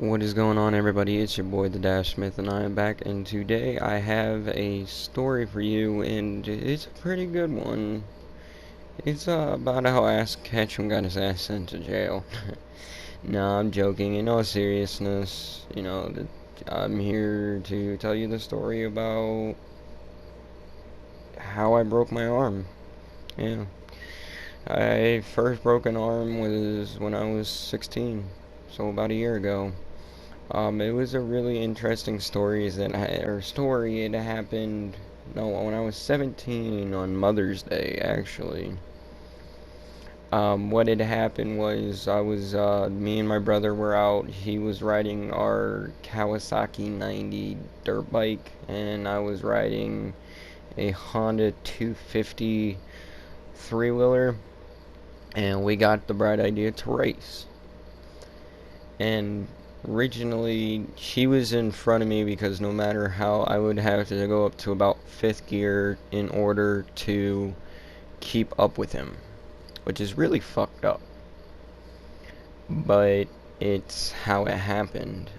What is going on, everybody? It's your boy, the Dash Smith, and I am back. And today I have a story for you, and it's a pretty good one. It's about how Ass Ketchum got his ass sent to jail. No, I'm joking. In all seriousness, I'm here to tell you the story about how I broke my arm. Yeah, I first broke an arm was when I was 16, so about a year ago. It was a really interesting story. It happened. No, when I was 17 on Mother's Day, actually. What had happened was me and my brother were out. He was riding our Kawasaki 90 dirt bike, and I was riding a Honda 250 three-wheeler, and we got the bright idea to race. And originally, she was in front of me because no matter how, I would have to go up to about 5th gear in order to keep up with him, which is really fucked up. But it's how it happened.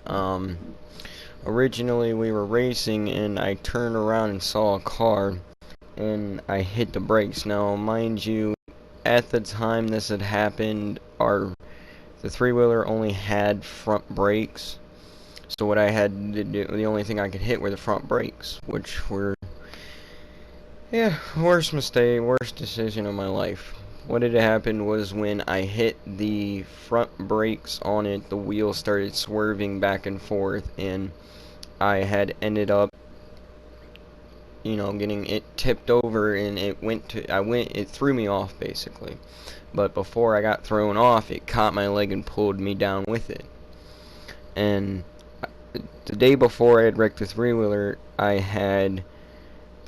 Originally, we were racing, and I turned around and saw a car, and I hit the brakes. Now, mind you, at the time this had happened, the three-wheeler only had front brakes, so what I had to do, the only thing I could hit were the front brakes, which were, yeah, worst mistake, worst decision of my life. What had happened was when I hit the front brakes on it, the wheel started swerving back and forth, and I had ended up, getting it tipped over, and it threw me off, basically. But before I got thrown off, it caught my leg and pulled me down with it. And the day before I had wrecked the three-wheeler, I had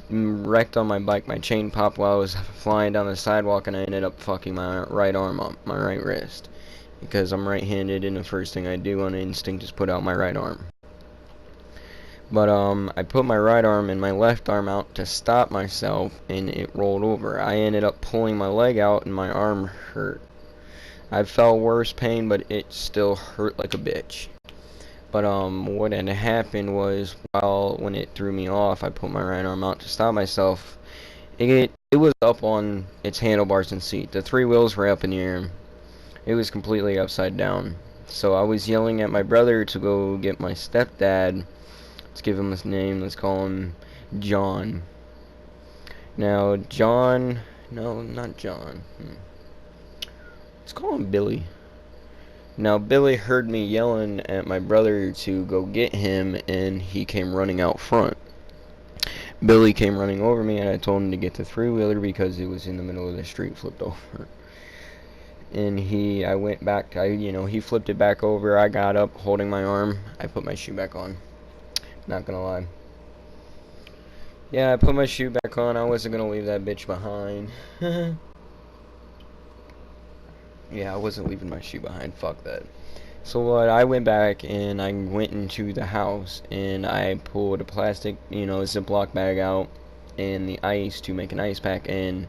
wrecked on my bike. My chain popped while I was flying down the sidewalk, and I ended up fucking my right arm up, my right wrist. Because I'm right-handed, and the first thing I do on instinct is put out my right arm. But I put my right arm and my left arm out to stop myself, and it rolled over. I ended up pulling my leg out, and my arm hurt. I felt worse pain, but it still hurt like a bitch. But what had happened was, when it threw me off, I put my right arm out to stop myself. It was up on its handlebars and seat. The three wheels were up in the air. It was completely upside down. So I was yelling at my brother to go get my stepdad. Let's give him his name. Let's call him John. Now, John... No, not John. Let's call him Billy. Now, Billy heard me yelling at my brother to go get him, and he came running out front. Billy came running over me, and I told him to get the three-wheeler because it was in the middle of the street, flipped over. And I went back, he flipped it back over. I got up, holding my arm. I put my shoe back on. Not gonna lie. Yeah, I put my shoe back on. I wasn't gonna leave that bitch behind. Yeah, I wasn't leaving my shoe behind. Fuck that. So what? I went back and I went into the house and I pulled a plastic, Ziploc bag out and the ice to make an ice pack. And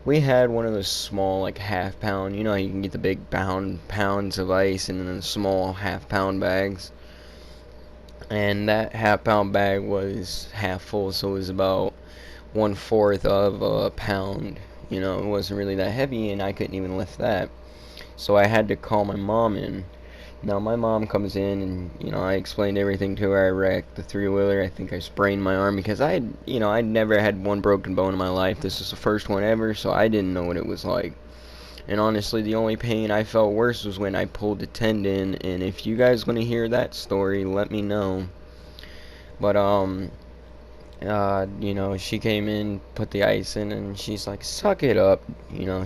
we had one of those small, like half-pound. You know how you can get the big pounds of ice and then the small half-pound bags. And that half-pound bag was half full, so it was about 1/4 of a pound. It wasn't really that heavy, and I couldn't even lift that. So I had to call my mom in. Now my mom comes in, and I explained everything to her. I wrecked the three-wheeler. I think I sprained my arm because I'd never had one broken bone in my life. This was the first one ever, so I didn't know what it was like. And honestly, the only pain I felt worse was when I pulled the tendon. And if you guys want to hear that story, let me know. But she came in, put the ice in, and she's like, "Suck it up."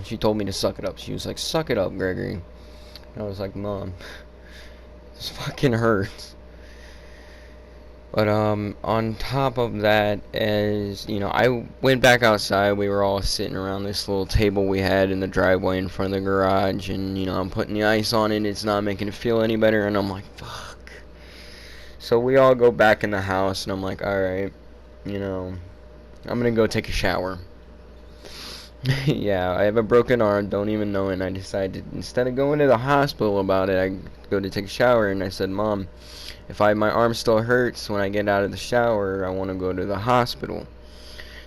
She told me to suck it up. She was like, "Suck it up, Gregory." And I was like, "Mom, this fucking hurts." But on top of that, I went back outside. We were all sitting around this little table we had in the driveway in front of the garage, and I'm putting the ice on it. It's not making it feel any better, and I'm like, fuck. So we all go back in the house, and I'm like, alright, I'm gonna go take a shower. Yeah, I have a broken arm, don't even know it, and I decided instead of going to the hospital about it, I go to take a shower, and I said, Mom, if my arm still hurts when I get out of the shower, I want to go to the hospital.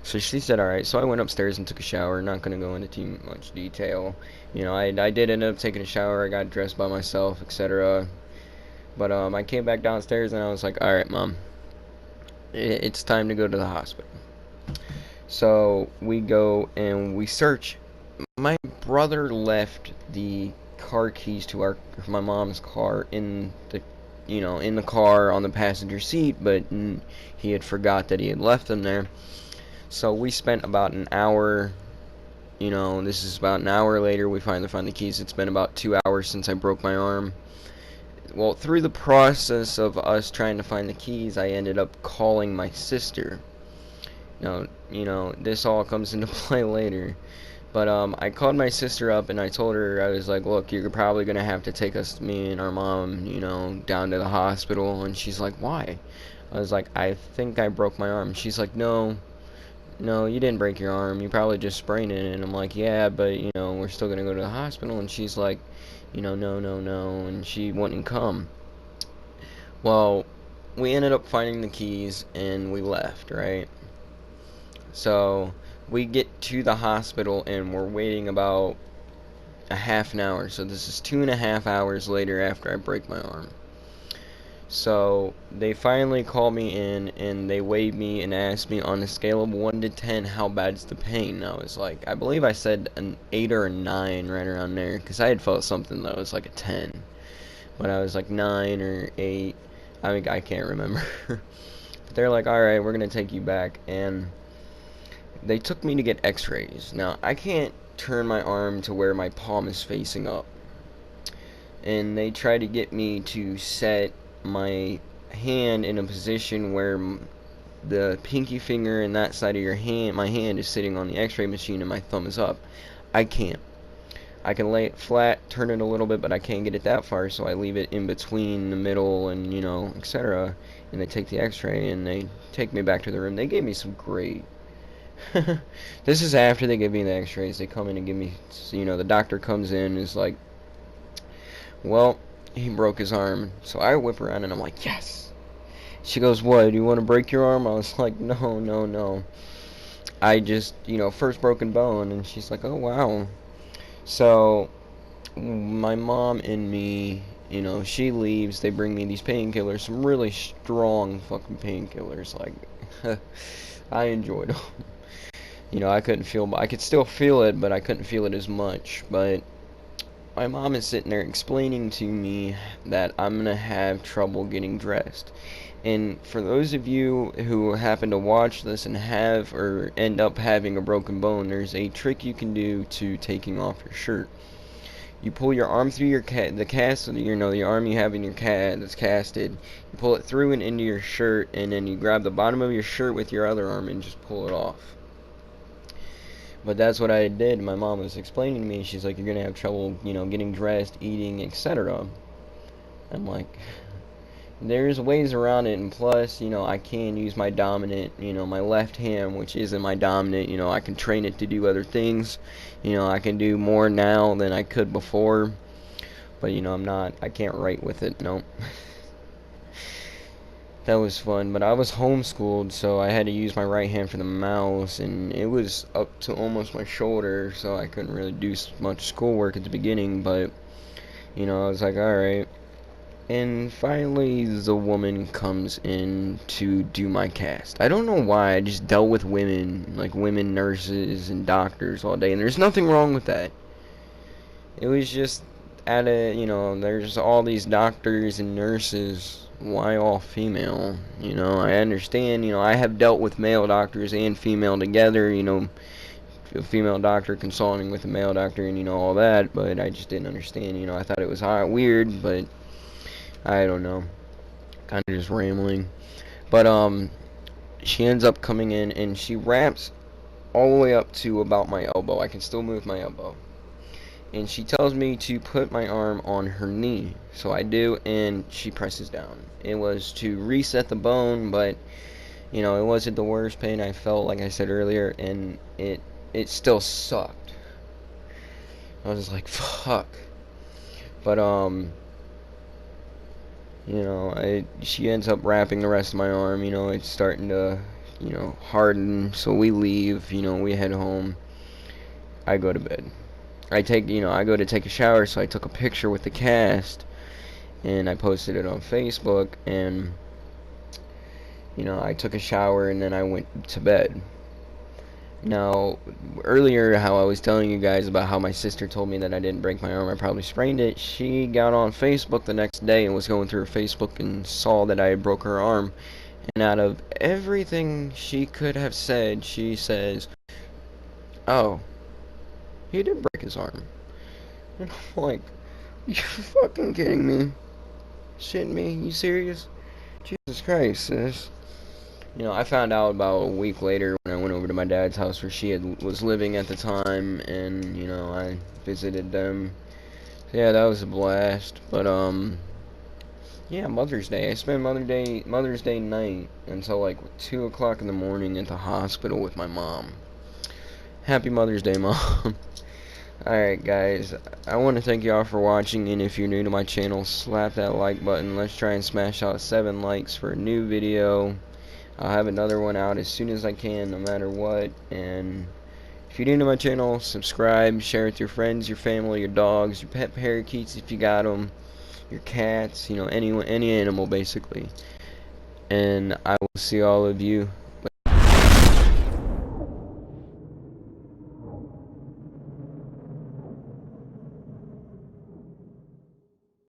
So she said, all right. So I went upstairs and took a shower. Not going to go into too much detail. I did end up taking a shower. I got dressed by myself, etc. But I came back downstairs and I was like, all right, Mom, it's time to go to the hospital. So we go and we search. My brother left the car keys to my mom's car in the car on the passenger seat, but he had forgot that he had left them there. So we spent about an hour. This is about an hour later. We finally find the keys. It's been about 2 hours since I broke my arm. Well, through the process of us trying to find the keys, I ended up calling my sister. This all comes into play later. But I called my sister up and I told her, I was like, look, you're probably gonna have to take me and our mom, down to the hospital. And she's like, why? I was like, I think I broke my arm. She's like, no, you didn't break your arm. You probably just sprained it. And I'm like, yeah, but, we're still going to go to the hospital. And she's like, no, no, no. And she wouldn't come. Well, we ended up finding the keys and we left, right? So we get to the hospital and we're waiting about a half an hour. So this is 2.5 hours later after I break my arm. So they finally called me in and they weighed me and asked me on a scale of 1 to 10 how bad's the pain. I was like, I believe I said an 8 or a 9 right around there because I had felt something that was like a 10. But I was like 9 or 8. I mean, I can't remember. But they're like, alright, we're going to take you back. And they took me to get x-rays. Now, I can't turn my arm to where my palm is facing up. And they tried to get me to set my hand in a position where the pinky finger and that side of my hand is sitting on the x-ray machine and my thumb is up. I can't. I can lay it flat, turn it a little bit, but I can't get it that far, so I leave it in between the middle and, etc. And they take the x-ray and they take me back to the room. They gave me some great... This is after they give me the x-rays. They come in and give me, the doctor comes in and is like, well, he broke his arm. So I whip around and I'm like, yes. She goes, what, do you want to break your arm? I was like, no, no, no. I just, first broken bone. And she's like, oh, wow. So my mom and me, she leaves. They bring me these painkillers, some really strong fucking painkillers. Like, I enjoyed them. I could still feel it, but I couldn't feel it as much. But my mom is sitting there explaining to me that I'm going to have trouble getting dressed. And for those of you who happen to watch this and have or end up having a broken bone, there's a trick you can do to taking off your shirt. You pull your arm through the cast, the arm you have in your that's casted. You pull it through and into your shirt, and then you grab the bottom of your shirt with your other arm and just pull it off. But that's what I did. My mom was explaining to me. She's like, you're going to have trouble, getting dressed, eating, etc. I'm like, there's ways around it. And plus, I can use my dominant, my left hand, which isn't my dominant. I can train it to do other things. I can do more now than I could before. But, I can't write with it. Nope. That was fun, but I was homeschooled, so I had to use my right hand for the mouse, and it was up to almost my shoulder, so I couldn't really do much schoolwork at the beginning, but, I was like, alright. And finally, the woman comes in to do my cast. I don't know why, I just dealt with women, like women nurses and doctors all day, and there's nothing wrong with that. It was just, there's all these doctors and nurses. Why all female? I understand, I have dealt with male doctors and female together, a female doctor consulting with a male doctor and, all that, but I just didn't understand, I thought it was weird, but I don't know. Kind of just rambling. But, she ends up coming in and she wraps all the way up to about my elbow. I can still move my elbow. And she tells me to put my arm on her knee. So I do, and she presses down. It was to reset the bone, but, it wasn't the worst pain I felt, like I said earlier, and it it still sucked. I was like, fuck. But you know, she ends up wrapping the rest of my arm. You know, it's starting to, you know, harden. So we leave. You know, we head home. I go to bed. I go to take a shower. So I took a picture with the cast, and I posted it on Facebook. And you know, I took a shower and then I went to bed. Now, earlier, how I was telling you guys about how my sister told me that I didn't break my arm, I probably sprained it. She got on Facebook the next day and was going through her Facebook and saw that I had broke her arm. And out of everything she could have said, she says, "Oh, he did break his arm." And I'm like, "You fucking kidding me? Shitting me? You serious? Jesus Christ, sis." You know, I found out about a week later when I went over to my dad's house where was living at the time, and you know, I visited them. So, yeah, that was a blast. But yeah, Mother's Day. I spent Mother's Day night until like 2 o'clock in the morning at the hospital with my mom. Happy Mother's Day, Mom. Alright, guys, I want to thank y'all for watching, and if you're new to my channel, slap that like button. Let's try and smash out 7 likes for a new video. I'll have another one out as soon as I can, no matter what. And if you're new to my channel, subscribe, share with your friends, your family, your dogs, your pet parakeets if you got them, your cats, you know, any animal basically. And I will see all of you